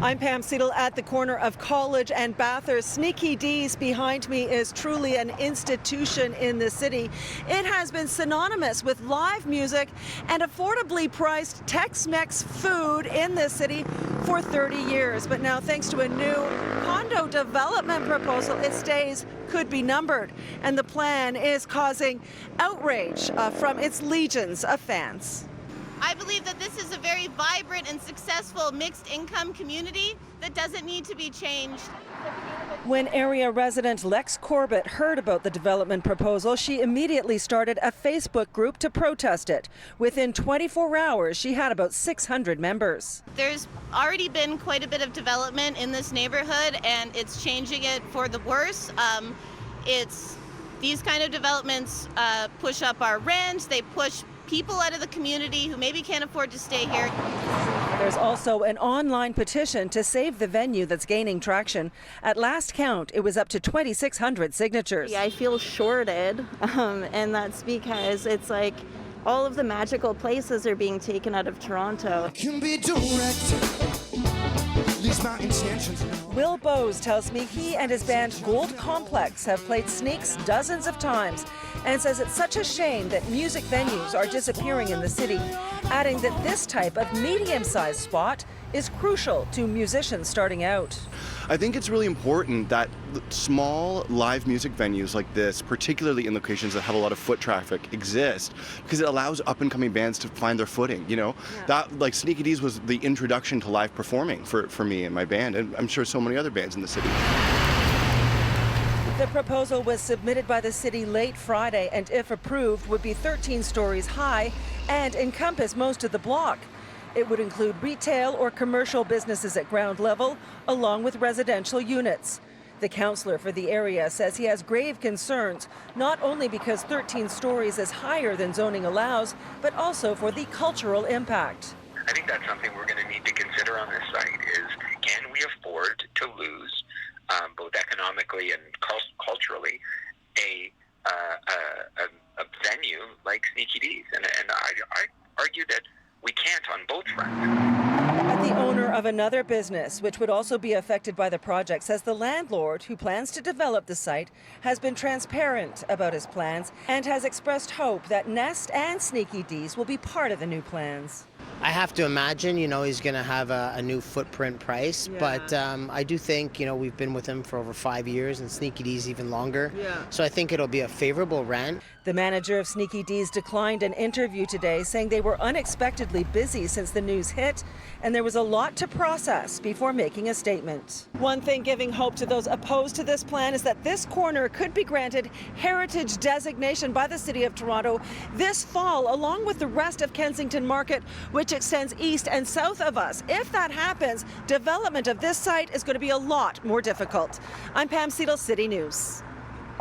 I'm Pam Seatle at the corner of College and Bathurst. Sneaky Dee's behind me is truly an institution in the city. It has been synonymous with live music and affordably priced Tex-Mex food in this city for 30 years. But now, thanks to a new condo development proposal, its days could be numbered. And the plan is causing outrage from its legions of fans. I believe that this is a very vibrant and successful mixed income community that doesn't need to be changed. When area resident Lex Corbett heard about the development proposal, she immediately started a Facebook group to protest it. Within 24 hours, she had about 600 members. There's already been quite a bit of development in this neighborhood, and it's changing it for the worse. These kind of developments push up our rent. They push people out of the community who maybe can't afford to stay here. There's also an online petition to save the venue that's gaining traction. At last count, it was up to 2,600 signatures. I feel shorted, and that's because it's like all of the magical places are being taken out of Toronto. Can be direct. These my intentions. Will Bowes tells me he and his band Gold Complex have played Sneaks dozens of times and says it's such a shame that music venues are disappearing in the city, adding that this type of medium-sized spot is crucial to musicians starting out. I think it's really important that small live music venues like this, particularly in locations that have a lot of foot traffic, exist because it allows up-and-coming bands to find their footing, you know? Yeah. That, like Sneaky Dee's was the introduction to live performing for me and my band, and I'm sure so many other bands in the city. The proposal was submitted by the city late Friday and, if approved, would be 13 stories high and encompass most of the block. It would include retail or commercial businesses at ground level, along with residential units. The councillor for the area says he has grave concerns, not only because 13 stories is higher than zoning allows, but also for the cultural impact. I think that's something we're going to need to consider on this site is, can we afford to lose, both economically and culturally, a venue like Sneaky Dee's? And I argue that we can't on both fronts. The owner of another business, which would also be affected by the project, says the landlord, who plans to develop the site, has been transparent about his plans and has expressed hope that Nest and Sneaky Dee's will be part of the new plans. I have to imagine, he's going to have a new footprint price, yeah. But I do think, we've been with him for over 5 years and Sneaky Dee's even longer. Yeah. So I think it'll be a favorable rent. The manager of Sneaky Dee's declined an interview today, saying they were unexpectedly busy since the news hit, and there was a lot to process before making a statement. One thing giving hope to those opposed to this plan is that this corner could be granted heritage designation by the City of Toronto this fall, along with the rest of Kensington Market, which extends east and south of us. If that happens, development of this site is going to be a lot more difficult. I'm Pam Seatle, City News.